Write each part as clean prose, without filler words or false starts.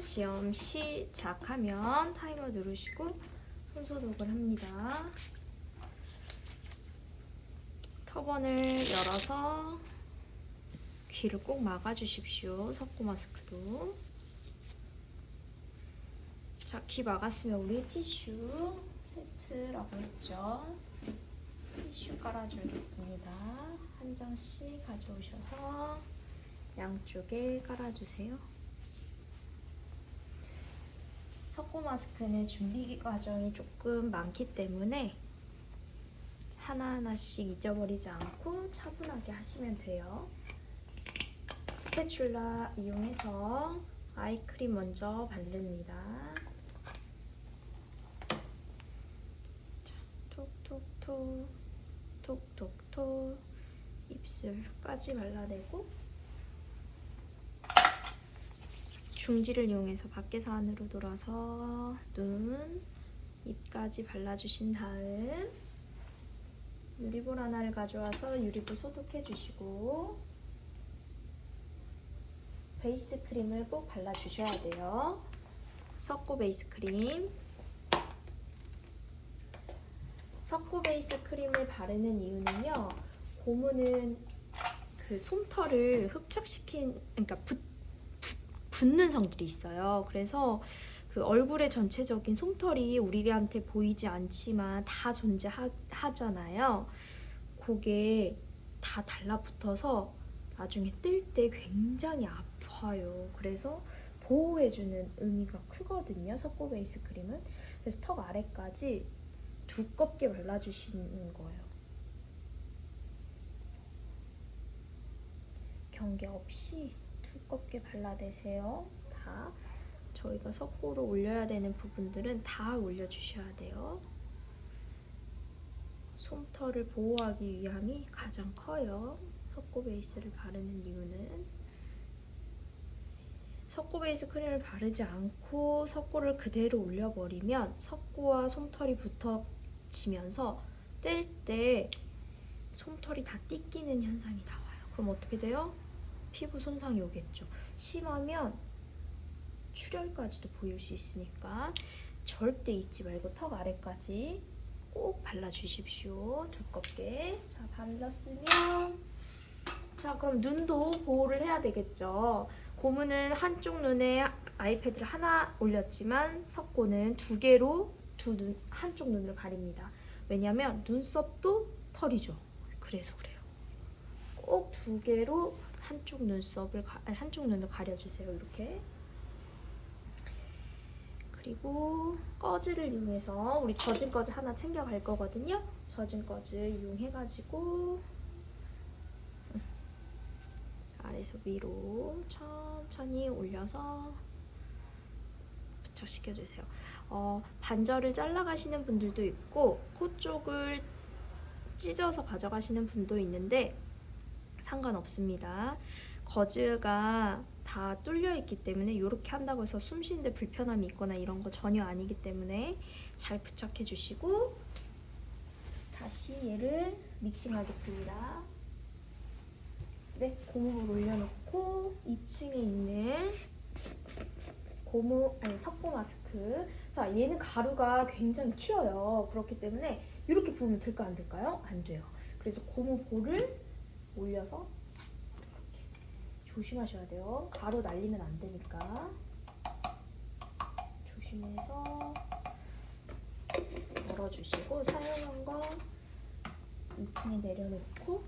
시험 시작하면 타이머 누르시고 손소독을 합니다. 터번을 열어서 귀를 꼭 막아주십시오. 석고 마스크도. 자, 귀 막았으면 우리 티슈 세트라고 했죠. 티슈 깔아주겠습니다. 한 장씩 가져오셔서 양쪽에 깔아주세요. 석고 마스크는 준비 과정이 조금 많기 때문에 하나하나씩 잊어버리지 않고 차분하게 하시면 돼요. 스패츌라 이용해서 아이크림 먼저 바릅니다. 자, 톡톡톡 톡톡톡 입술까지 발라내고 중지를 이용해서 밖에서 안으로 돌아서 눈, 입까지 발라주신 다음 유리볼 하나를 가져와서 유리볼 소독해주시고 베이스 크림을 꼭 발라주셔야 돼요. 석고 베이스 크림. 석고 베이스 크림을 바르는 이유는요, 고무는 그 솜털을 흡착시킨, 그러니까 붙는 성질이 있어요. 그래서 그 얼굴의 전체적인 솜털이 우리한테 보이지 않지만 다 존재하잖아요. 그게 다 달라붙어서 나중에 뜰 때 굉장히 아파요. 그래서 보호해주는 의미가 크거든요, 석고 베이스 크림은. 그래서 턱 아래까지 두껍게 발라주시는 거예요. 경계 없이 두껍게 발라내세요. 다 저희가 석고로 올려야 되는 부분들은 다 올려주셔야 돼요. 솜털을 보호하기 위함이 가장 커요. 석고 베이스를 바르는 이유는 석고 베이스 크림을 바르지 않고 석고를 그대로 올려버리면 석고와 솜털이 붙어지면서 뗄 때 솜털이 다 띠끼는 현상이 나와요. 그럼 어떻게 돼요? 피부 손상이 오겠죠. 심하면 출혈까지도 보일 수 있으니까 절대 잊지 말고 턱 아래까지 꼭 발라주십시오. 두껍게. 자, 발랐으면 자, 그럼 눈도 보호를 해야 되겠죠. 고무는 한쪽 눈에 아이패드를 하나 올렸지만 석고는 두 개로 한쪽 눈을 가립니다. 왜냐면 눈썹도 털이죠. 그래서 그래요. 꼭 두 개로 한쪽 눈을 가려주세요. 이렇게. 그리고 꺼즈를 이용해서 우리 젖은 꺼즈 하나 챙겨갈 거거든요. 젖은 꺼즈 이용해가지고 아래에서 위로 천천히 올려서 부착시켜주세요. 반절을 잘라가시는 분들도 있고 코 쪽을 찢어서 가져가시는 분도 있는데 상관없습니다. 거즈가 다 뚫려 있기 때문에 이렇게 한다고 해서 숨 쉬는데 불편함이 있거나 이런 거 전혀 아니기 때문에 잘 부착해 주시고 다시 얘를 믹싱하겠습니다. 네, 고무볼 올려놓고 2층에 있는 석고 마스크. 자, 얘는 가루가 굉장히 튀어요. 그렇기 때문에 이렇게 부으면 될까 안 될까요? 안 돼요. 그래서 고무볼을 올려서 싹 이렇게 조심하셔야 돼요. 가루 날리면 안 되니까 조심해서 열어주시고 사용한 거 2층에 내려놓고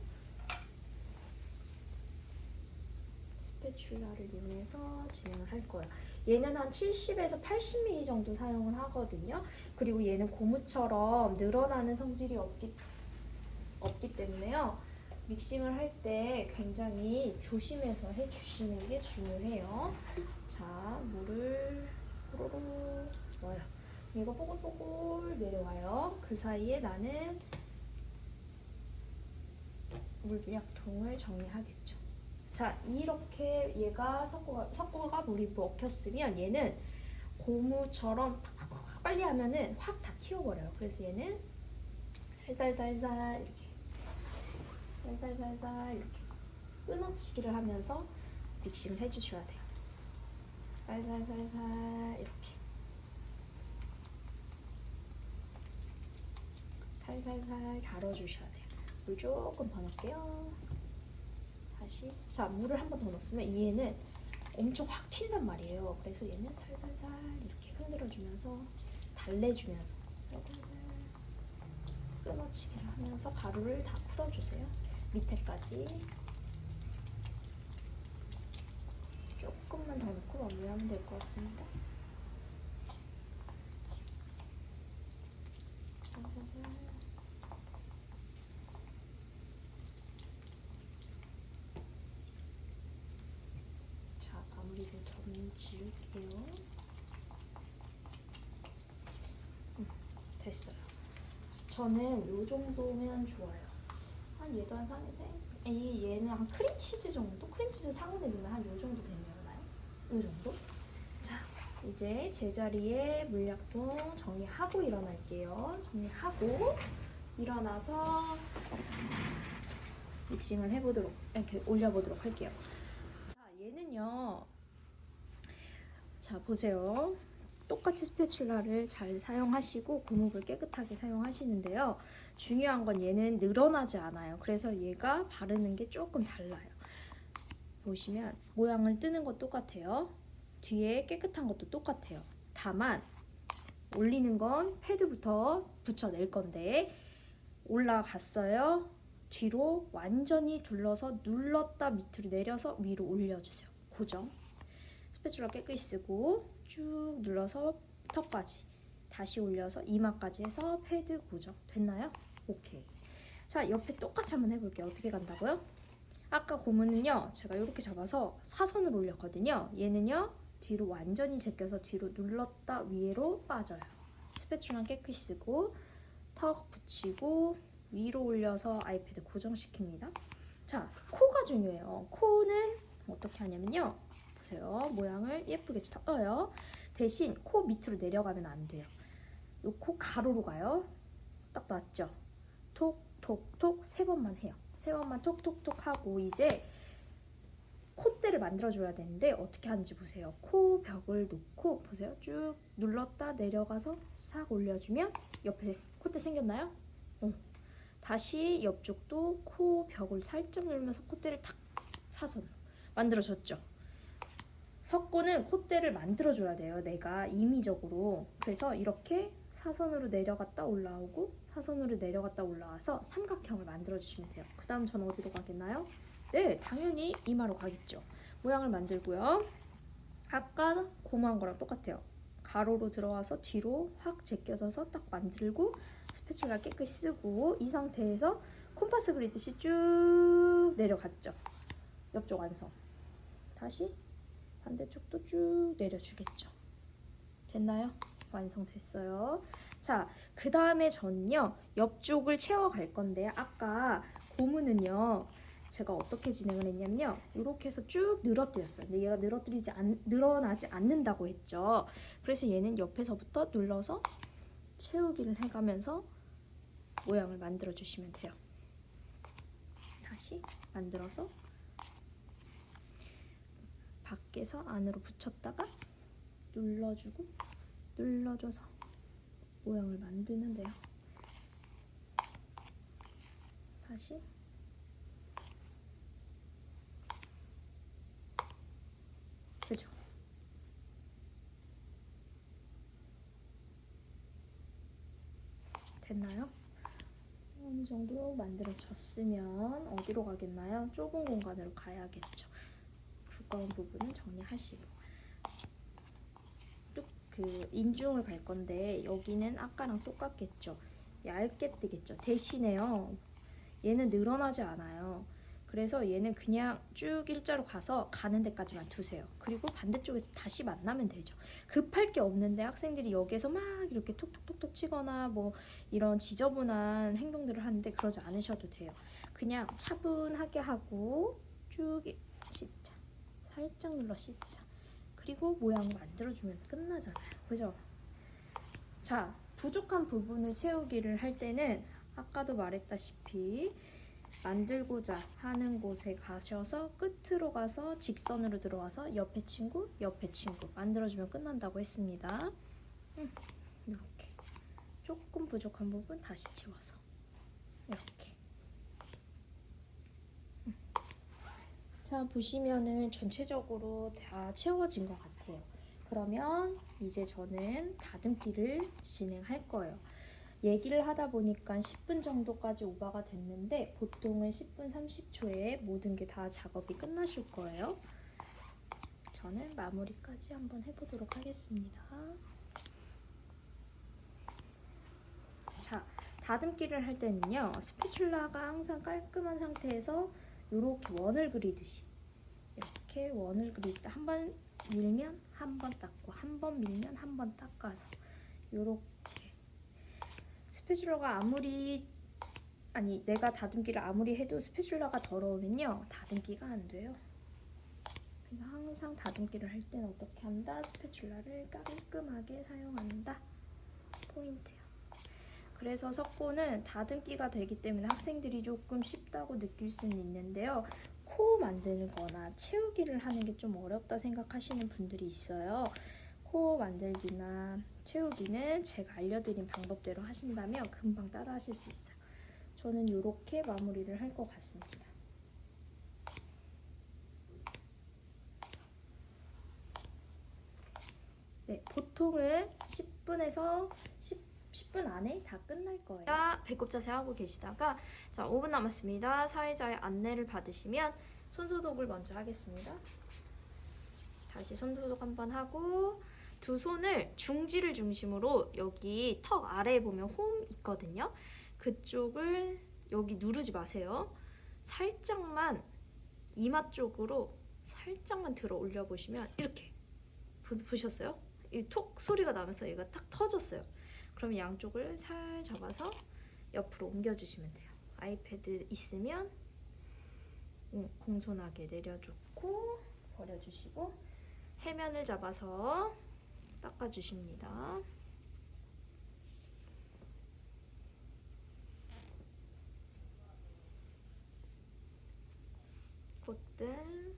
스패츌라를 이용해서 진행을 할 거예요. 얘는 한 70에서 80ml 정도 사용을 하거든요. 그리고 얘는 고무처럼 늘어나는 성질이 없기 때문에요. 믹싱을 할 때 굉장히 조심해서 해주시는 게 중요해요. 자, 물을 호로록 넣어요. 이거 뽀글뽀글 내려와요. 그 사이에 나는 물약통을 정리하겠죠. 자, 이렇게 얘가 석고가 물이 먹혔으면 얘는 고무처럼 팍팍팍 빨리 하면은 확 다 튀어버려요. 그래서 얘는 살살살살 이렇게 살살살살 이렇게 끊어치기를 하면서 믹싱을 해주셔야 돼요. 살살살살 이렇게 살살살 갈아주셔야 돼요. 물 조금 더 넣을게요. 다시 자 물을 한 번 더 넣었으면 얘는 엄청 확 튄단 말이에요. 그래서 얘는 살살살 이렇게 흔들어주면서 달래주면서 살살살 끊어치기를 하면서 가루를 다 풀어주세요. 밑에까지 조금만 더 넣고 마무리하면 될 것 같습니다. 살살살 자 마무리를 좀 지울게요. 됐어요. 저는 요 정도면 좋아요. 한 얘도 한 3cm? 얘는 한 크림치즈 정도? 크림치즈 상온에 넣으면 한 요 정도 되려나요? 요 정도? 자, 이제 제자리에 물약통 정리하고 일어날게요. 정리하고 일어나서 믹싱을 해보도록, 이렇게 올려보도록 할게요. 자, 얘는요. 자, 보세요. 똑같이 스패츌라를 잘 사용하시고 고무를 깨끗하게 사용하시는데요. 중요한 건 얘는 늘어나지 않아요. 그래서 얘가 바르는 게 조금 달라요. 보시면 모양을 뜨는 것 똑같아요. 뒤에 깨끗한 것도 똑같아요. 다만 올리는 건 패드부터 붙여낼 건데 올라갔어요. 뒤로 완전히 둘러서 눌렀다 밑으로 내려서 위로 올려주세요. 고정. 스패츌라 깨끗이 쓰고 쭉 눌러서 턱까지 다시 올려서 이마까지 해서 패드 고정 됐나요? 오케이. 자 옆에 똑같이 한번 해볼게요. 어떻게 간다고요? 아까 고무는요 제가 이렇게 잡아서 사선으로 올렸거든요. 얘는요 뒤로 완전히 제껴서 뒤로 눌렀다 위로 빠져요. 스패츌라 깨끗이 쓰고 턱 붙이고 위로 올려서 아이패드 고정시킵니다. 자 코가 중요해요. 코는 어떻게 하냐면요 보세요. 모양을 예쁘게 떠요. 대신 코 밑으로 내려가면 안 돼요. 요 코 가로로 가요. 딱 맞죠? 톡톡톡 3번만 해요. 3번만 톡톡톡 하고 이제 콧대를 만들어줘야 되는데 어떻게 하는지 보세요. 코 벽을 놓고 보세요. 쭉 눌렀다 내려가서 싹 올려주면 옆에 콧대 생겼나요? 다시 옆쪽도 코 벽을 살짝 누르면서 콧대를 탁 사선으로 만들어줬죠. 석고는 콧대를 만들어줘야 돼요. 내가 임의적으로. 그래서 이렇게 사선으로 내려갔다 올라오고 사선으로 내려갔다 올라와서 삼각형을 만들어주시면 돼요. 그 다음 전 어디로 가겠나요? 네, 당연히 이마로 가겠죠. 모양을 만들고요. 아까 고무한 거랑 똑같아요. 가로로 들어와서 뒤로 확 제껴져서 딱 만들고 스패츌라 깨끗이 쓰고 이 상태에서 콤파스 그리듯이 쭉 내려갔죠. 옆쪽 완성. 다시 반대쪽도 쭉 내려주겠죠. 됐나요? 완성됐어요. 자, 그 다음에 저는요 옆쪽을 채워갈 건데 아까 고무는요 제가 어떻게 진행을 했냐면요 이렇게 해서 쭉 늘어뜨렸어요. 근데 얘가 늘어나지 않는다고 했죠. 그래서 얘는 옆에서부터 눌러서 채우기를 해가면서 모양을 만들어 주시면 돼요. 다시 만들어서 밖에서 안으로 붙였다가 눌러주고 눌러줘서 모양을 만들면 돼요. 다시 그죠? 됐나요? 어느 정도 만들어졌으면 어디로 가겠나요? 좁은 공간으로 가야겠죠. 두꺼운 부분은 정리하시고 뚝 그 인중을 갈 건데 여기는 아까랑 똑같겠죠. 얇게 뜨겠죠. 대신에요 얘는 늘어나지 않아요. 그래서 얘는 그냥 쭉 일자로 가서 가는 데까지만 두세요. 그리고 반대쪽에서 다시 만나면 되죠. 급할 게 없는데 학생들이 여기에서 막 이렇게 톡톡톡톡 치거나 뭐 이런 지저분한 행동들을 하는데 그러지 않으셔도 돼요. 그냥 차분하게 하고 쭉 씻자. 살짝 눌러 씻자. 그리고 모양 만들어주면 끝나잖아요. 그죠? 자, 부족한 부분을 채우기를 할 때는 아까도 말했다시피 만들고자 하는 곳에 가셔서 끝으로 가서 직선으로 들어와서 옆에 친구 만들어주면 끝난다고 했습니다. 이렇게 조금 부족한 부분 다시 채워서 이렇게. 자, 보시면은 전체적으로 다 채워진 것 같아요. 그러면 이제 저는 다듬기를 진행할 거예요. 얘기를 하다 보니까 10분 정도까지 오버가 됐는데 보통은 10분 30초에 모든 게 다 작업이 끝나실 거예요. 저는 마무리까지 한번 해보도록 하겠습니다. 자, 다듬기를 할 때는요, 스패츌라가 항상 깔끔한 상태에서 이렇게 원을 그리듯이 이렇게 원을 그리듯이 한 번 밀면 한 번 닦고 한 번 밀면 한 번 닦아서 이렇게. 스패츌라가 내가 다듬기를 아무리 해도 스패츌라가 더러우면요 다듬기가 안 돼요. 그래서 항상 다듬기를 할 때는 어떻게 한다? 스패츌라를 깔끔하게 사용한다. 포인트요. 그래서 석고는 다듬기가 되기 때문에 학생들이 조금 쉽다고 느낄 수는 있는데요. 코 만드는 거나 채우기를 하는 게 좀 어렵다 생각하시는 분들이 있어요. 코 만들기나 채우기는 제가 알려드린 방법대로 하신다면 금방 따라 하실 수 있어요. 저는 이렇게 마무리를 할 것 같습니다. 네, 보통은 10분에서 10분 안에 다 끝날 거예요. 배꼽 자세 하고 계시다가 자 5분 남았습니다. 사회자의 안내를 받으시면 손소독을 먼저 하겠습니다. 다시 손소독 한번 하고 두 손을 중지를 중심으로 여기 턱 아래에 보면 홈 있거든요. 그쪽을 여기 누르지 마세요. 살짝만 이마 쪽으로 살짝만 들어 올려 보시면 이렇게 보셨어요? 이 톡 소리가 나면서 얘가 딱 터졌어요. 그럼 양쪽을 살 잡아서 옆으로 옮겨주시면 돼요. 아이패드 있으면 공손하게 내려놓고 버려주시고 해면을 잡아서 닦아주십니다. 콧등,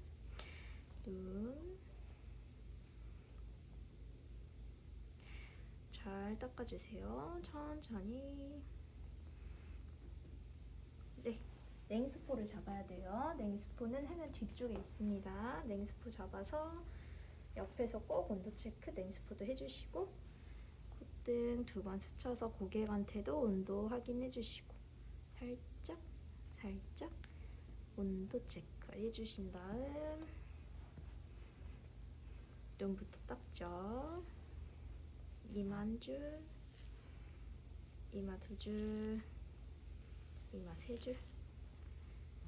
눈 잘 닦아주세요. 천천히. 네, 냉스포를 잡아야 돼요. 냉스포는 해면 뒤쪽에 있습니다. 냉스포 잡아서 옆에서 꼭 온도 체크 냉스포도 해주시고 콧등 2번 스쳐서 고객한테도 온도 확인해 주시고 살짝 온도 체크 해주신 다음 눈부터 닦죠. 이마 한 줄, 이마 2줄, 이마 3줄,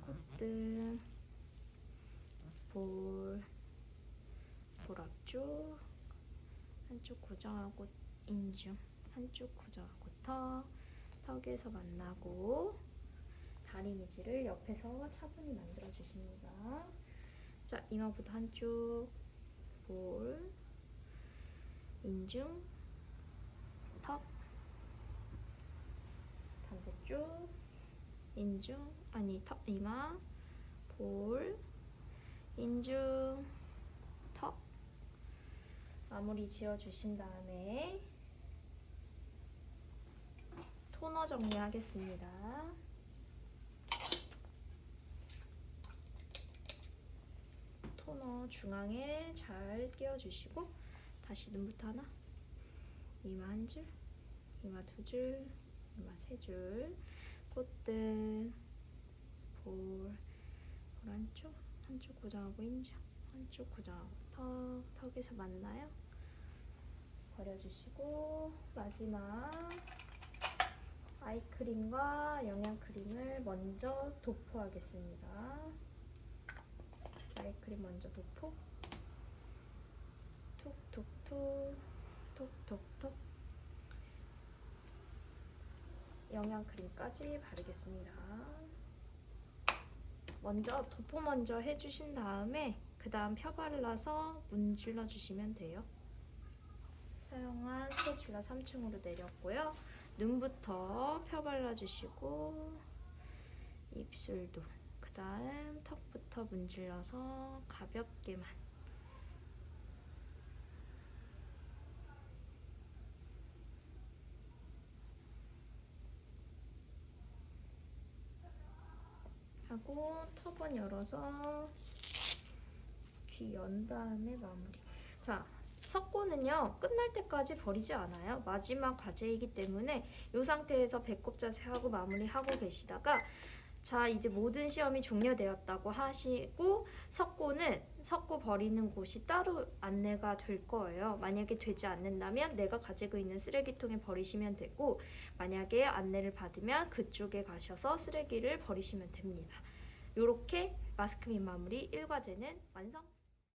콧등, 볼 앞쪽 한쪽 고정하고 인중, 한쪽 고정하고 턱에서 만나고 다리미지를 옆에서 차분히 만들어 주십니다. 자, 이마부터 한쪽 볼, 인중, 턱, 반대쪽 인중, 턱, 이마, 볼, 인중, 턱 마무리 지어주신 다음에 토너 정리하겠습니다. 토너 중앙에 잘 끼워주시고 다시 눈부터 하나, 이마 한 줄, 이마 2줄, 이마 3줄, 콧등, 볼 한쪽 고정하고 인중, 한쪽 고정하고 턱에서 만나요. 버려주시고 마지막 아이크림과 영양크림을 먼저 도포하겠습니다. 아이크림 먼저 도포. 톡톡톡 영양크림까지 바르겠습니다. 도포 먼저 해주신 다음에 그 다음 펴 발라서 문질러 주시면 돼요. 사용한 스패츌라 3층으로 내렸고요. 눈부터 펴 발라주시고 입술도. 그 다음 턱부터 문질러서 가볍게만. 하고 턱은 열어서 귀 연 다음에 마무리. 자, 석고는요 끝날 때까지 버리지 않아요. 마지막 과제이기 때문에 이 상태에서 배꼽 자세하고 마무리하고 계시다가, 자 이제 모든 시험이 종료되었다고 하시고 석고는 석고 버리는 곳이 따로 안내가 될 거예요. 만약에 되지 않는다면 내가 가지고 있는 쓰레기통에 버리시면 되고, 만약에 안내를 받으면 그쪽에 가셔서 쓰레기를 버리시면 됩니다. 이렇게 마스크 및 마무리 1과제는 완성!